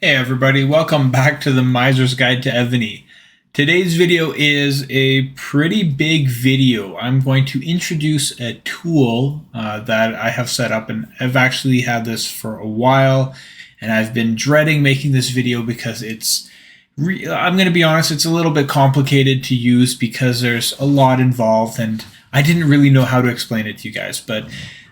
Hey everybody, welcome back to the Miser's Guide to Evony. Today's video is a pretty big video. I'm going to introduce a tool that I have set up, and I've actually had this for a while, and I've been dreading making this video because I'm going to be honest, it's a little bit complicated to use because there's a lot involved, and I didn't really know how to explain it to you guys, but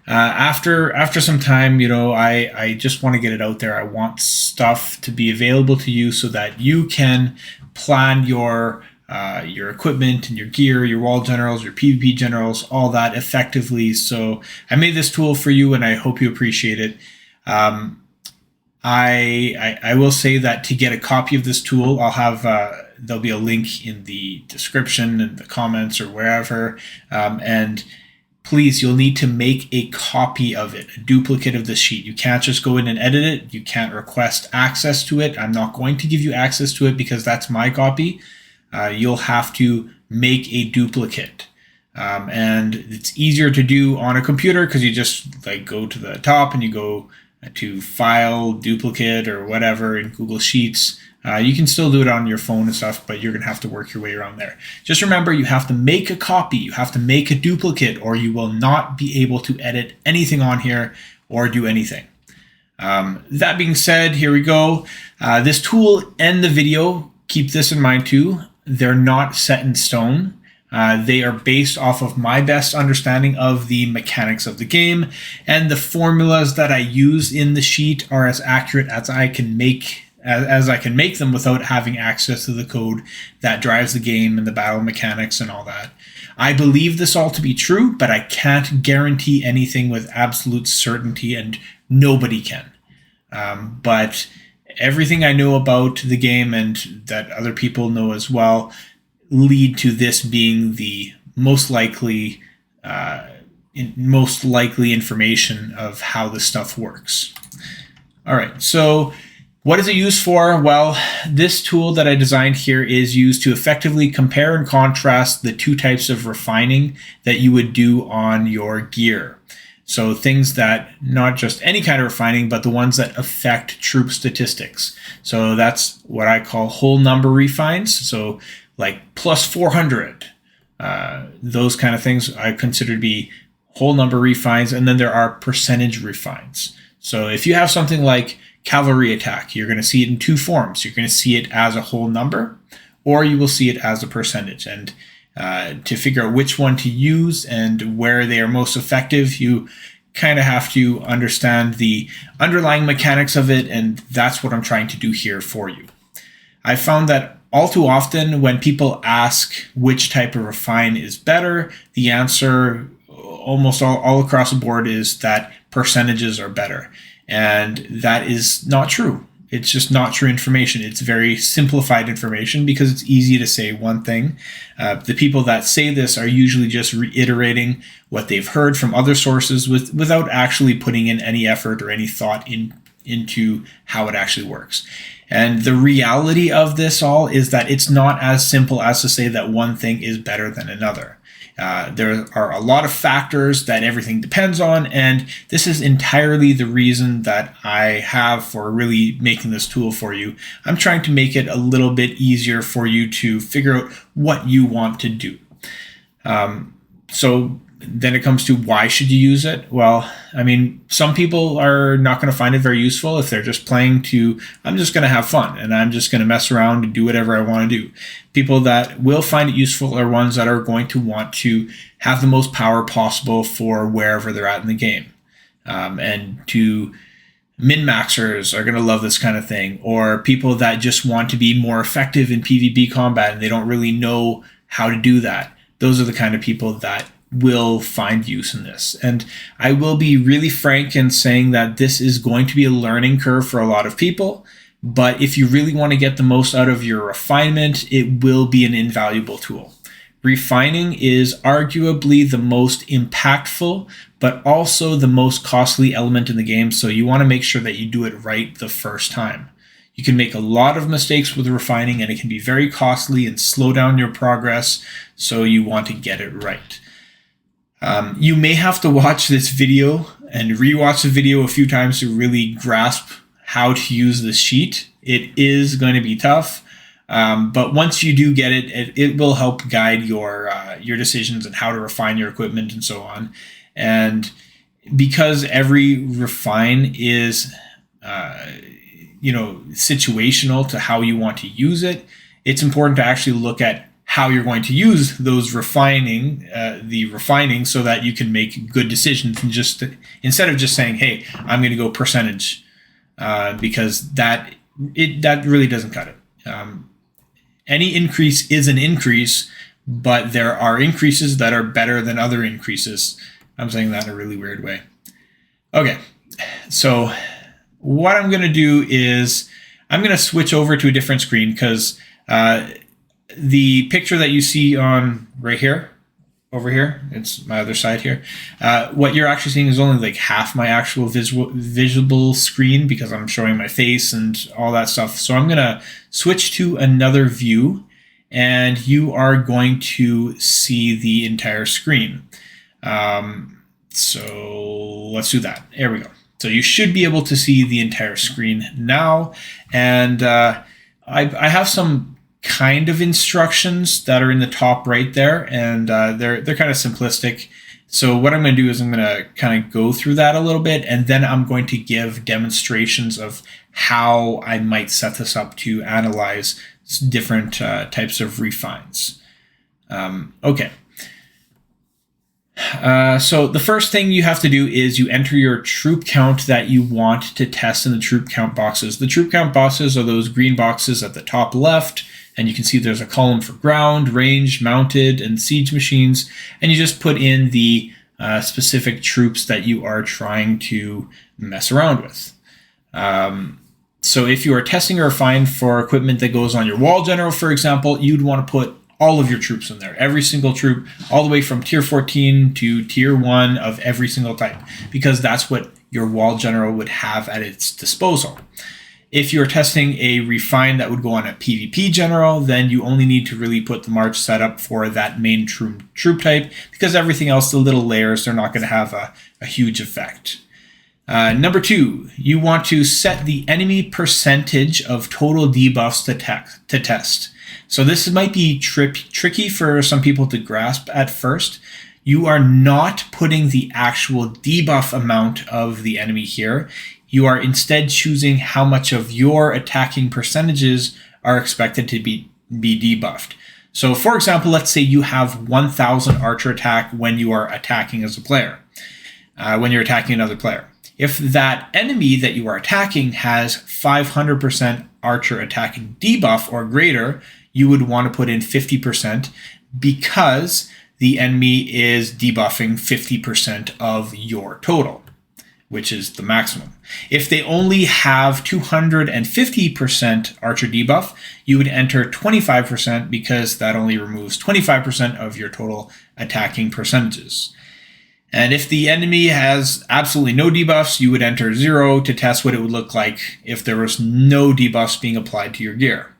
after some time, I just want to get it out there. I want stuff to be available to you so that you can plan your equipment and your gear, your wall generals, your PvP generals, all that effectively. So I made this tool for you, and I hope you appreciate it. I will say that to get a copy of this tool, I'll have there'll be a link in the description and the comments or wherever, and please, you'll need to make a copy of it, a duplicate of the sheet. You can't just go in and edit it. You can't request access to it. I'm not going to give you access to it because that's my copy. You'll have to make a duplicate. And it's easier to do on a computer because you just go to the top and you go to File, Duplicate, or whatever in Google Sheets. You can still do it on your phone and stuff, but you're going to have to work your way around there. Just remember, you have to make a copy, you have to make a duplicate, or you will not be able to edit anything on here or do anything. That being said, here we go. This tool and the video, keep this in mind too, they're not set in stone. They are based off of my best understanding of the mechanics of the game, and the formulas that I use in the sheet are as accurate as I can make them without having access to the code that drives the game and the battle mechanics and all that. I believe this all to be true, but I can't guarantee anything with absolute certainty, and nobody can. But everything I know about the game, and that other people know as well, lead to this being the most likely information of how this stuff works. All right, so what is it used for? Well, this tool that I designed here is used to effectively compare and contrast the two types of refining that you would do on your gear. So things that, not just any kind of refining, but the ones that affect troop statistics. So that's what I call whole number refines. So like plus 400, those kind of things I consider to be whole number refines. And then there are percentage refines. So if you have something like cavalry attack, you're going to see it in two forms. You're going to see it as a whole number, or you will see it as a percentage. And to figure out which one to use and where they are most effective, you kind of have to understand the underlying mechanics of it, and that's what I'm trying to do here for you. I found that all too often when people ask which type of refine is better, the answer almost all across the board is that percentages are better. And that is not true. It's just not true information. It's very simplified information because it's easy to say one thing. The people that say this are usually just reiterating what they've heard from other sources without actually putting in any effort or any thought into how it actually works. And the reality of this all is that it's not as simple as to say that one thing is better than another. There are a lot of factors that everything depends on, and this is entirely the reason that I have for really making this tool for you. I'm trying to make it a little bit easier for you to figure out what you want to do. So then it comes to why should you use it? Well, I mean, some people are not going to find it very useful if they're just playing I'm just going to have fun and I'm just going to mess around and do whatever I want to do. People that will find it useful are ones that are going to want to have the most power possible for wherever they're at in the game. And to min-maxers are going to love this kind of thing, or people that just want to be more effective in PvP combat and they don't really know how to do that. Those are the kind of people that will find use in this. And I will be really frank in saying that this is going to be a learning curve for a lot of people, but if you really want to get the most out of your refinement, it will be an invaluable tool. Refining is arguably the most impactful, but also the most costly element in the game, so you want to make sure that you do it right the first time. You can make a lot of mistakes with refining, and it can be very costly and slow down your progress, so you want to get it right. You may have to watch this video and rewatch the video a few times to really grasp how to use this sheet. It is going to be tough, but once you do get it, it will help guide your decisions and how to refine your equipment and so on. And because every refine is situational to how you want to use it, it's important to actually look at how you're going to use those refining so that you can make good decisions, and just instead of just saying, hey, I'm going to go percentage, because that really doesn't cut it. Any increase is an increase, but there are increases that are better than other increases. I'm saying that in a really weird way. Okay, so what I'm going to do is I'm going to switch over to a different screen, because the picture that you see on right here, over here, it's my other side here, what you're actually seeing is only like half my actual visible screen, because I'm showing my face and all that stuff. So I'm going to switch to another view, and you are going to see the entire screen. So let's do that. There we go. So you should be able to see the entire screen now. And I have some kind of instructions that are in the top right there, and they're kind of simplistic. So what I'm going to do is I'm going to kind of go through that a little bit, and then I'm going to give demonstrations of how I might set this up to analyze different types of refines. Okay. So the first thing you have to do is you enter your troop count that you want to test in the troop count boxes. The troop count boxes are those green boxes at the top left, and you can see there's a column for ground, range, mounted, and siege machines, and you just put in the specific troops that you are trying to mess around with. So if you are testing a refine for equipment that goes on your wall general, for example, you'd want to put all of your troops in there, every single troop, all the way from tier 14 to tier 1 of every single type, because that's what your wall general would have at its disposal. If you're testing a refine that would go on a PvP general, then you only need to really put the march setup for that main troop type, because everything else, the little layers, they're not going to have a huge effect. Number 2, you want to set the enemy percentage of total debuffs to test. So this might be tricky for some people to grasp at first. You are not putting the actual debuff amount of the enemy here. You are instead choosing how much of your attacking percentages are expected to be debuffed. So for example, let's say you have 1000 archer attack when you are attacking as a player, when you're attacking another player. If that enemy that you are attacking has 500% archer attacking debuff or greater, you would want to put in 50%, because the enemy is debuffing 50% of your total, which is the maximum. If they only have 250% archer debuff, you would enter 25%, because that only removes 25% of your total attacking percentages. And if the enemy has absolutely no debuffs, you would enter 0 to test what it would look like if there was no debuffs being applied to your gear.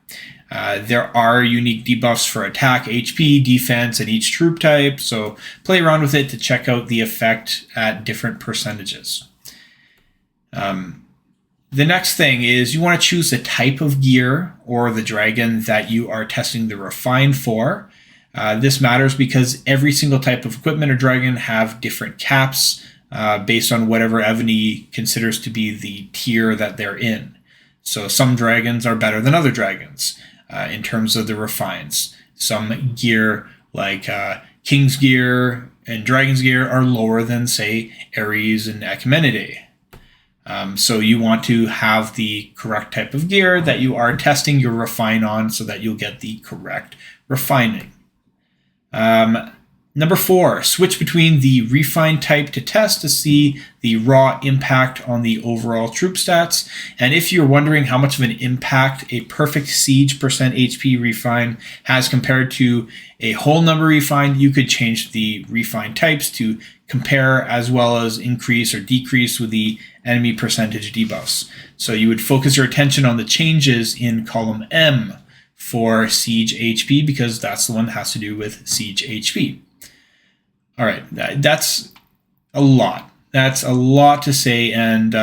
There are unique debuffs for attack, HP, defense, and each troop type, so play around with it to check out the effect at different percentages. The next thing is you want to choose the type of gear or the dragon that you are testing the refine for. This matters because every single type of equipment or dragon have different caps based on whatever Evony considers to be the tier that they're in. So some dragons are better than other dragons in terms of the refines. Some gear like King's gear and Dragon's gear are lower than, say, Ares and Echimenidae. So you want to have the correct type of gear that you are testing your refine on so that you'll get the correct refining. Number 4, switch between the refine type to test to see the raw impact on the overall troop stats. And if you're wondering how much of an impact a perfect siege percent HP refine has compared to a whole number refine, you could change the refine types to compare as well as increase or decrease with the enemy percentage debuffs. So you would focus your attention on the changes in column M for siege HP, because that's the one that has to do with siege HP. All right, that's a lot. That's a lot to say, and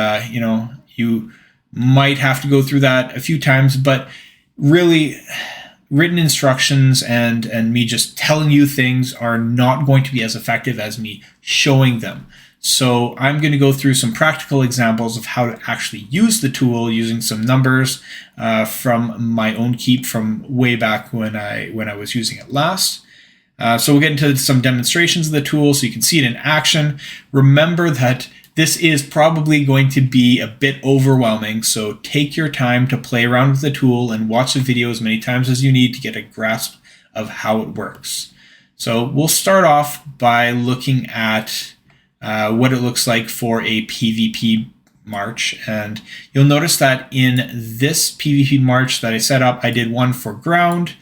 you Might have to go through that a few times, but really written instructions and me just telling you things are not going to be as effective as me showing them. So I'm going to go through some practical examples of how to actually use the tool using some numbers from my own keep from way back when I was using it last. So we'll get into some demonstrations of the tool so you can see it in action. Remember that this is probably going to be a bit overwhelming, so take your time to play around with the tool and watch the video as many times as you need to get a grasp of how it works. So we'll start off by looking at what it looks like for a PvP march. And you'll notice that in this PvP march that I set up, I did one for ground,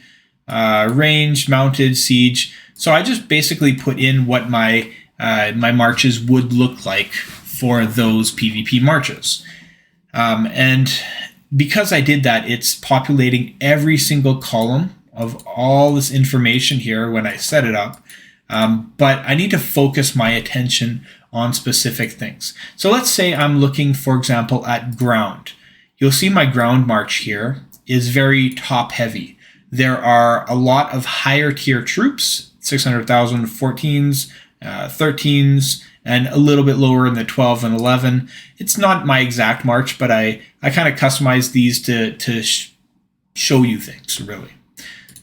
range, mounted, siege. So I just basically put in what my marches would look like for those PvP marches. And because I did that, it's populating every single column of all this information here when I set it up. But I need to focus my attention on specific things. So let's say I'm looking, for example, at ground. You'll see my ground march here is very top heavy. There are a lot of higher tier troops, 600,000 14s, 13s, and a little bit lower in the 12 and 11. It's not my exact march, but I kind of customize these to show you things, really.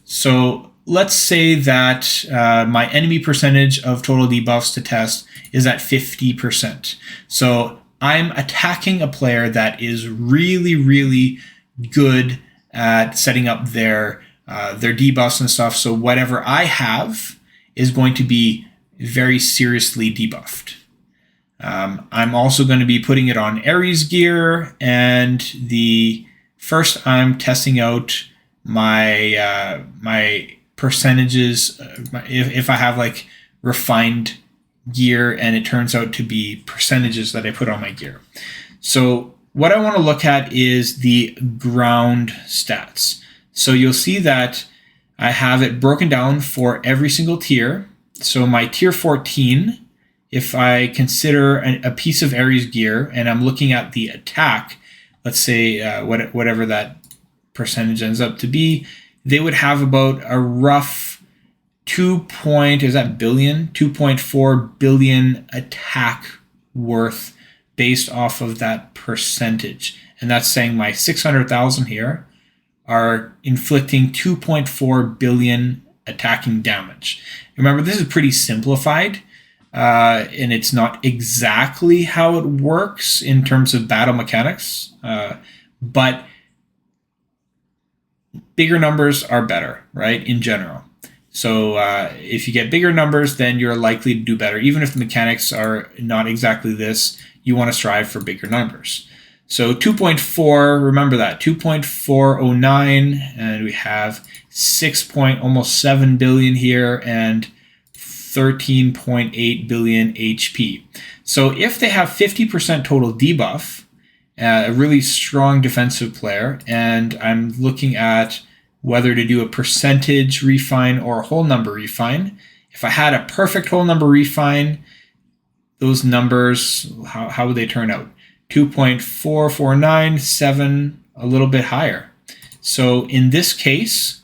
So let's say that my enemy percentage of total debuffs to test is at 50%. So I'm attacking a player that is really, really good at setting up their debuffs and stuff. So whatever I have is going to be very seriously debuffed. I'm also going to be putting it on Ares gear, and first I'm testing out my my percentages. If I have like refined gear and it turns out to be percentages that I put on my gear. So what I want to look at is the ground stats. So you'll see that I have it broken down for every single tier. So my tier 14, if I consider a piece of Ares gear and I'm looking at the attack, let's say whatever that percentage ends up to be, they would have about a rough 2.4 billion attack worth based off of that percentage. And that's saying my 600,000 here are inflicting 2.4 billion attacking damage. Remember, this is pretty simplified, and it's not exactly how it works in terms of battle mechanics, but bigger numbers are better, right, in general. So if you get bigger numbers, then you're likely to do better. Even if the mechanics are not exactly this, you want to strive for bigger numbers. So 2.4, remember that, 2.409, and we have almost 7 billion here, and 13.8 billion HP. So if they have 50% total debuff, a really strong defensive player, and I'm looking at whether to do a percentage refine or a whole number refine. If I had a perfect whole number refine, those numbers, how would they turn out? 2.449, 7, a little bit higher. So in this case,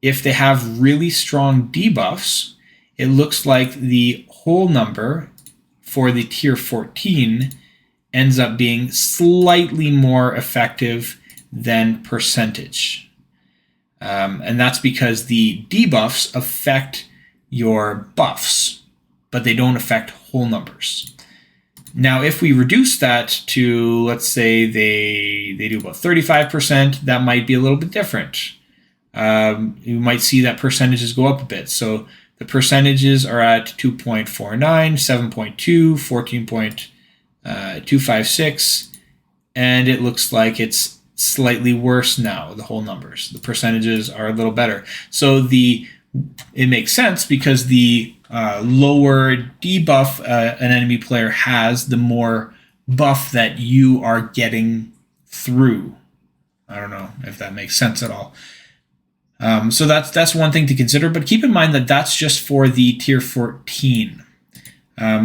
if they have really strong debuffs, it looks like the whole number for the tier 14 ends up being slightly more effective than percentage. And that's because the debuffs affect your buffs, but they don't affect whole numbers. Now, if we reduce that to, let's say they do about 35%, that might be a little bit different. You might see that percentages go up a bit. So the percentages are at 2.49, 7.2, 14.256, and it looks like it's slightly worse now, the whole numbers. The percentages are a little better. So it makes sense because the lower debuff an enemy player has, the more buff that you are getting through. I don't know if that makes sense at all. So that's one thing to consider, but keep in mind that that's just for the tier 14.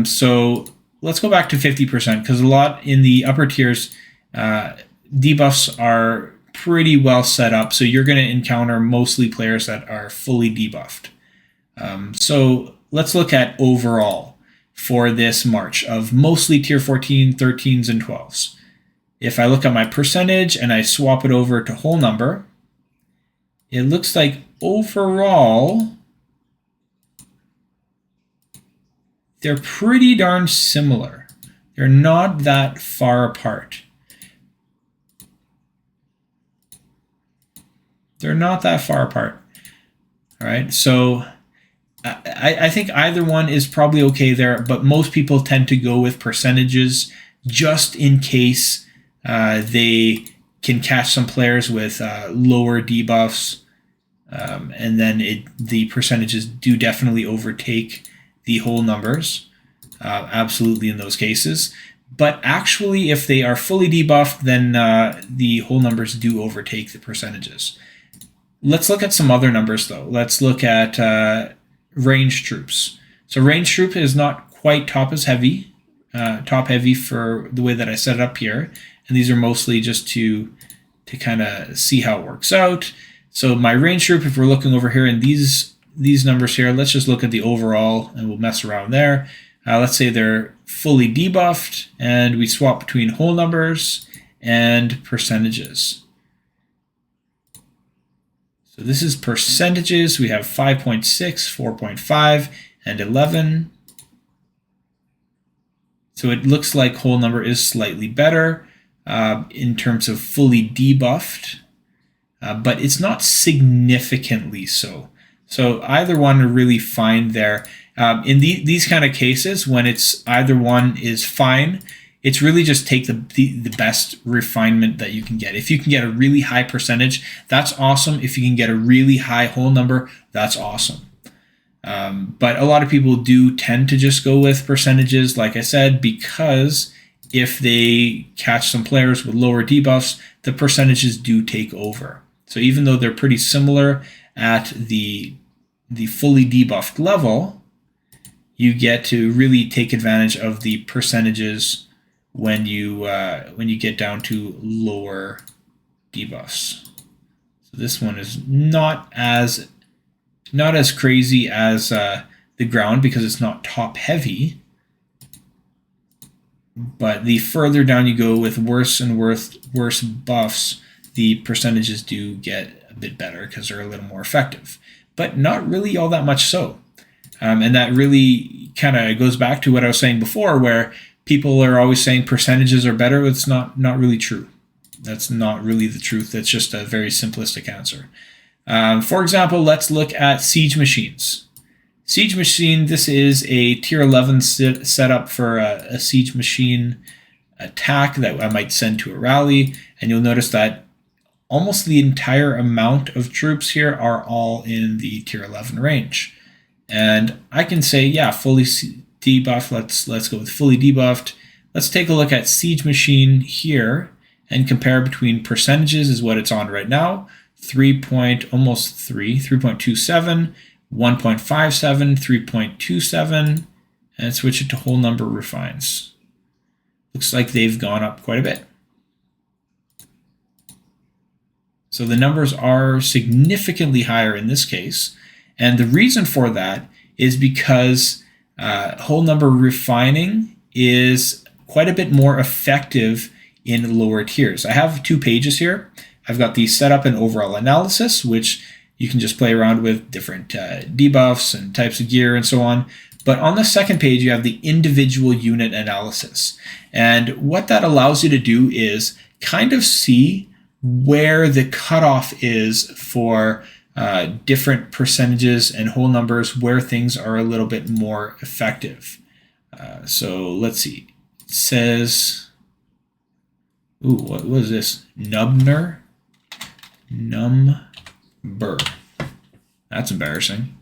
So let's go back to 50% because a lot in the upper tiers, debuffs are pretty well set up, so you're going to encounter mostly players that are fully debuffed. So let's look at overall for this March of mostly tier 14, 13s, and 12s. If I look at my percentage and I swap it over to whole number, it looks like overall they're pretty darn similar. They're not that far apart. They're not that far apart. All right, so I think either one is probably okay there, but most people tend to go with percentages just in case they can catch some players with lower debuffs, and then the percentages do definitely overtake the whole numbers, absolutely in those cases. But actually, if they are fully debuffed, then the whole numbers do overtake the percentages. Let's look at some other numbers, though. Let's look at ranged troops. So ranged troop is not quite top heavy for the way that I set it up here. And these are mostly just to kind of see how it works out. So my ranged troop, if we're looking over here in these numbers here, let's just look at the overall and we'll mess around there. Let's say they're fully debuffed and we swap between whole numbers and percentages. So this is percentages. We have 5.6, 4.5, and 11. So it looks like whole number is slightly better in terms of fully debuffed, but it's not significantly so. So either one are really fine there. In these kind of cases, when it's either one is fine, it's really just take the best refinement that you can get. If you can get a really high percentage, that's awesome. If you can get a really high whole number, that's awesome. But a lot of people do tend to just go with percentages, like I said, because if they catch some players with lower debuffs, the percentages do take over. So even though they're pretty similar at the fully debuffed level, you get to really take advantage of the percentages when you get down to lower debuffs. So this one is not as crazy as the ground because it's not top heavy. But the further down you go with worse and worse buffs, the percentages do get a bit better because they're a little more effective. But not really all that much so. And that really kind of goes back to what I was saying before, where people are always saying percentages are better. It's not really true. That's not really the truth. That's just a very simplistic answer. For example, let's look at siege machines. Siege machine, this is a tier 11 setup for a siege machine attack that I might send to a rally. And you'll notice that almost the entire amount of troops here are all in the tier 11 range. And I can say, yeah, fully debuffed. Let's go with fully debuffed. Let's take a look at siege machine here and compare between percentages is what it's on right now. 3.27, 1.57, 3.27, and switch it to whole number refines. Looks like they've gone up quite a bit. So the numbers are significantly higher in this case. And the reason for that is because whole number refining is quite a bit more effective in lower tiers. I have 2 pages here. I've got the setup and overall analysis, which you can just play around with different debuffs and types of gear and so on. But on the second page, you have the individual unit analysis. And what that allows you to do is kind of see where the cutoff is for different percentages and whole numbers, where things are a little bit more effective. So let's see. It says, ooh, what was this? Number. That's embarrassing.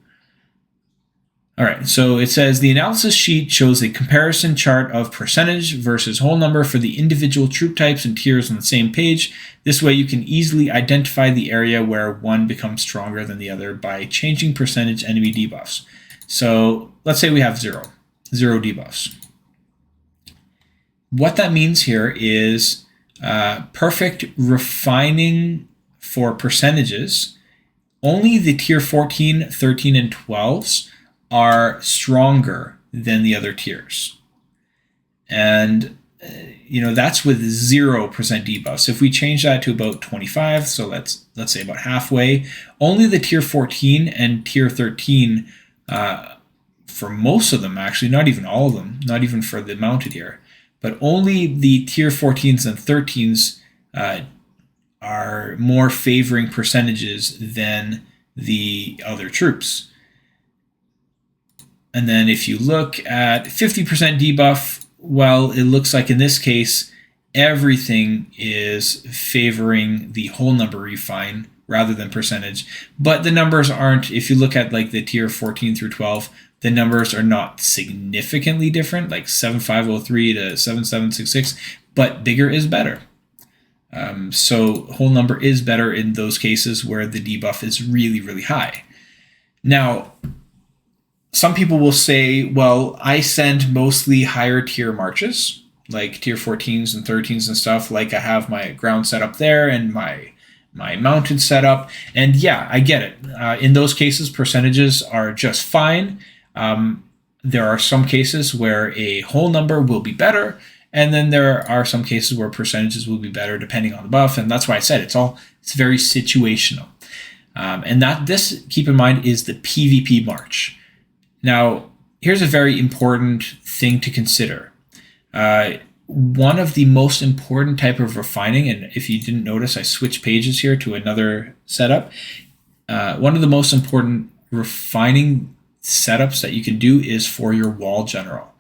All right, so it says the analysis sheet shows a comparison chart of percentage versus whole number for the individual troop types and tiers on the same page. This way you can easily identify the area where one becomes stronger than the other by changing percentage enemy debuffs. So let's say we have zero debuffs. What that means here is perfect refining for percentages, only the tier 14, 13, and 12s are stronger than the other tiers. And that's with 0% debuffs. If we change that to about 25, so let's say about halfway, only the tier 14 and tier 13, for most of them actually, not even all of them, not even for the mounted here, but only the tier 14s and 13s are more favoring percentages than the other troops. And then if you look at 50% debuff, well, it looks like in this case, everything is favoring the whole number refine rather than percentage. But the numbers aren't, if you look at like the tier 14 through 12, the numbers are not significantly different, like 7503 to 7766, but bigger is better. So whole number is better in those cases where the debuff is really, really high. Now, some people will say, well, I send mostly higher tier marches, like tier 14s and 13s and stuff, like I have my ground set up there and my mounted setup. And yeah, I get it. In those cases, percentages are just fine. There are some cases where a whole number will be better, and then there are some cases where percentages will be better depending on the buff. And that's why I said it's very situational. And this, keep in mind, is the PvP march. Now, here's a very important thing to consider. One of the most important type of refining, and if you didn't notice, I switched pages here to another setup. One of the most important refining setups that you can do is for your wall general.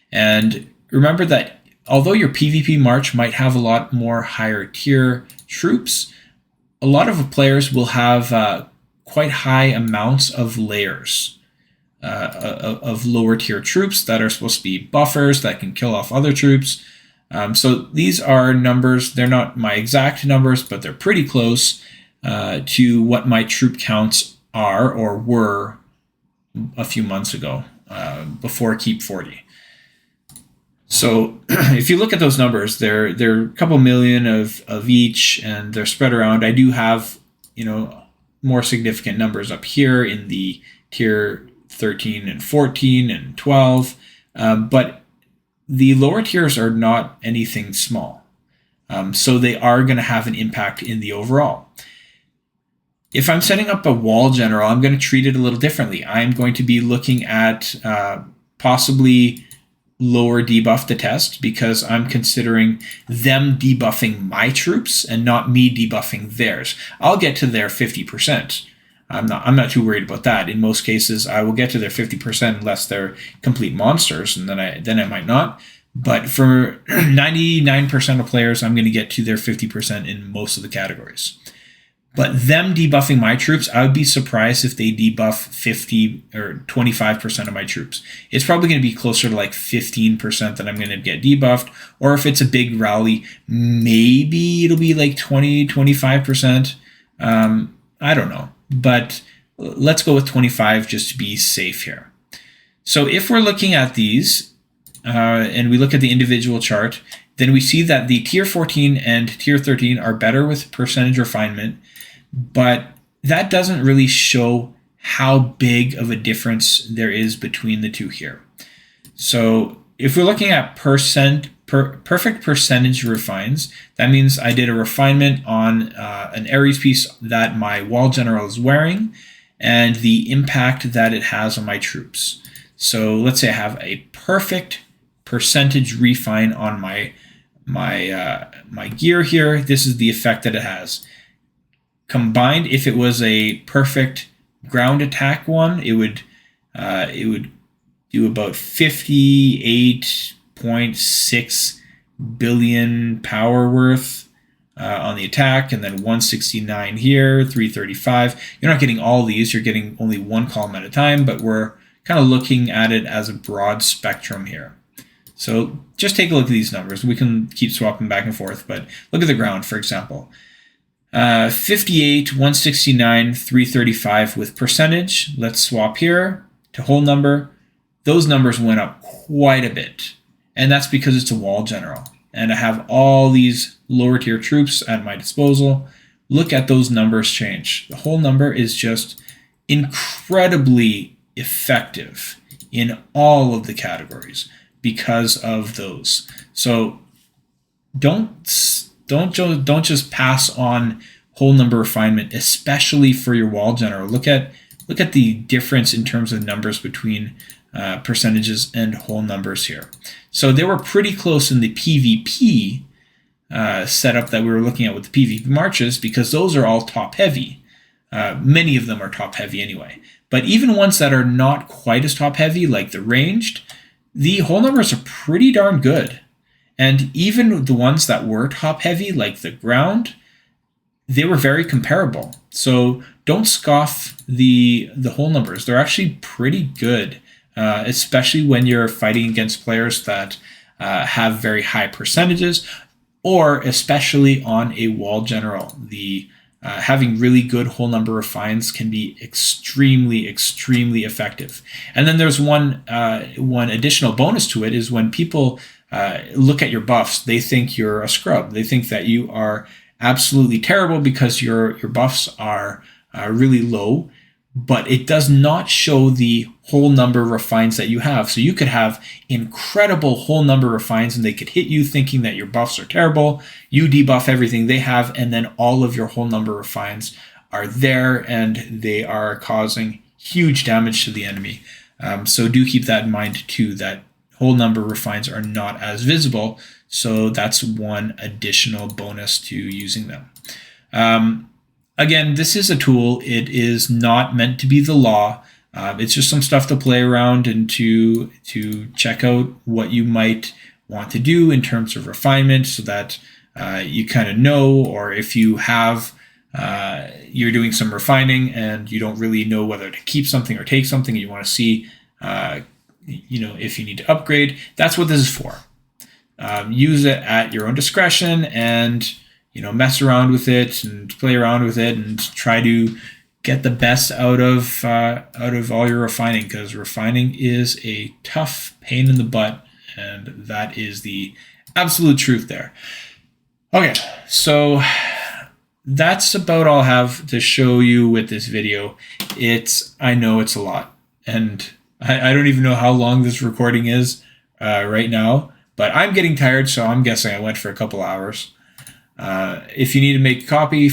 And remember that although your PvP march might have a lot more higher tier troops, a lot of players will have quite high amounts of layers. Of lower tier troops that are supposed to be buffers that can kill off other troops. So these are numbers, they're not my exact numbers, but they're pretty close to what my troop counts are or were a few months ago, before Keep 40. So if you look at those numbers, they're a couple million of each, and they're spread around. I do have more significant numbers up here in the tier 13 and 14 and 12, but the lower tiers are not anything small. So they are going to have an impact in the overall. If I'm setting up a wall general, I'm going to treat it a little differently. I'm going to be looking at possibly lower debuff to test, because I'm considering them debuffing my troops and not me debuffing theirs. I'll get to their 50%. I'm not too worried about that. In most cases, I will get to their 50% unless they're complete monsters, and then I might not. But for 99% of players, I'm going to get to their 50% in most of the categories. But them debuffing my troops, I would be surprised if they debuff 50 or 25% of my troops. It's probably going to be closer to like 15% that I'm going to get debuffed. Or if it's a big rally, maybe it'll be like 20, 25%. I don't know. But let's go with 25 just to be safe here. So if we're looking at these and we look at the individual chart, then we see that the tier 14 and tier 13 are better with percentage refinement, but that doesn't really show how big of a difference there is between the two here. So if we're looking at perfect percentage refines, that means I did a refinement on an Ares piece that my wall general is wearing and the impact that it has on my troops. So let's say I have a perfect percentage refine on my gear here. This is the effect that it has. Combined, if it was a perfect ground attack one, it would do about 58.6 billion power worth on the attack, and then 169 here, 335. You're not getting all these, you're getting only one column at a time, but we're kind of looking at it as a broad spectrum here. So just take a look at these numbers. We can keep swapping back and forth, but look at the ground, for example. 58, 169, 335 with percentage. Let's swap here to whole number. Those numbers went up quite a bit, and that's because it's a wall general. and I have all these lower tier troops at my disposal, look at those numbers change. The whole number is just incredibly effective in all of the categories because of those. So don't just pass on whole number refinement, especially for your wall general. Look at the difference in terms of numbers between percentages and whole numbers here. So they were pretty close in the PvP setup that we were looking at with the PvP marches, because those are all top heavy. Many of them are top heavy anyway. But even ones that are not quite as top heavy, like the ranged, the whole numbers are pretty darn good. And even the ones that were top heavy, like the ground, they were very comparable. So don't scoff the whole numbers. They're actually pretty good, especially when you're fighting against players that have very high percentages, or especially on a wall general. The having really good whole number refines can be extremely, extremely effective. And then there's one additional bonus to it is when people look at your buffs, they think you're a scrub. They think that you are absolutely terrible because your buffs are really low, but it does not show the whole number refines that you have. So you could have incredible whole number refines and they could hit you thinking that your buffs are terrible. You debuff everything they have, and then all of your whole number refines are there and they are causing huge damage to the enemy. So do keep that in mind too, that whole number refines are not as visible. So that's one additional bonus to using them. Again, this is a tool. It is not meant to be the law. It's just some stuff to play around and to check out what you might want to do in terms of refinement, so that you kind of know, or if you have you're doing some refining and you don't really know whether to keep something or take something, and you want to see if you need to upgrade, that's what this is for. Use it at your own discretion and mess around with it and play around with it and try to get the best out of all your refining, because refining is a tough pain in the butt, and that is the absolute truth there. Okay, so that's about all I have to show you with this video. I know it's a lot, and I don't even know how long this recording is right now, but I'm getting tired, so I'm guessing I went for a couple hours. If you need to make a copy,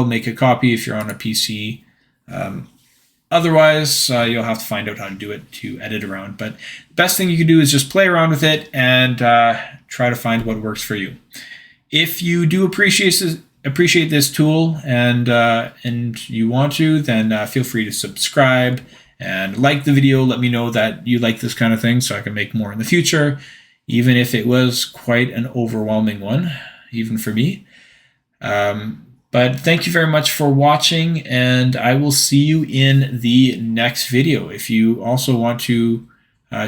make a copy if you're on a PC. Otherwise, you'll have to find out how to do it to edit around. But the best thing you can do is just play around with it and try to find what works for you. If you do appreciate this tool and you want to, then feel free to subscribe and like the video. Let me know that you like this kind of thing so I can make more in the future, even if it was quite an overwhelming one, even for me. But thank you very much for watching, and I will see you in the next video. If you also want to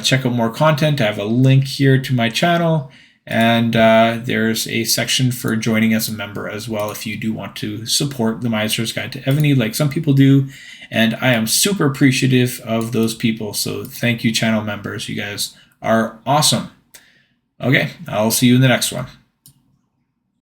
check out more content, I have a link here to my channel, and there's a section for joining as a member as well if you do want to support the Miser's Guide to Evony like some people do, and I am super appreciative of those people. So thank you, channel members. You guys are awesome. Okay, I'll see you in the next one.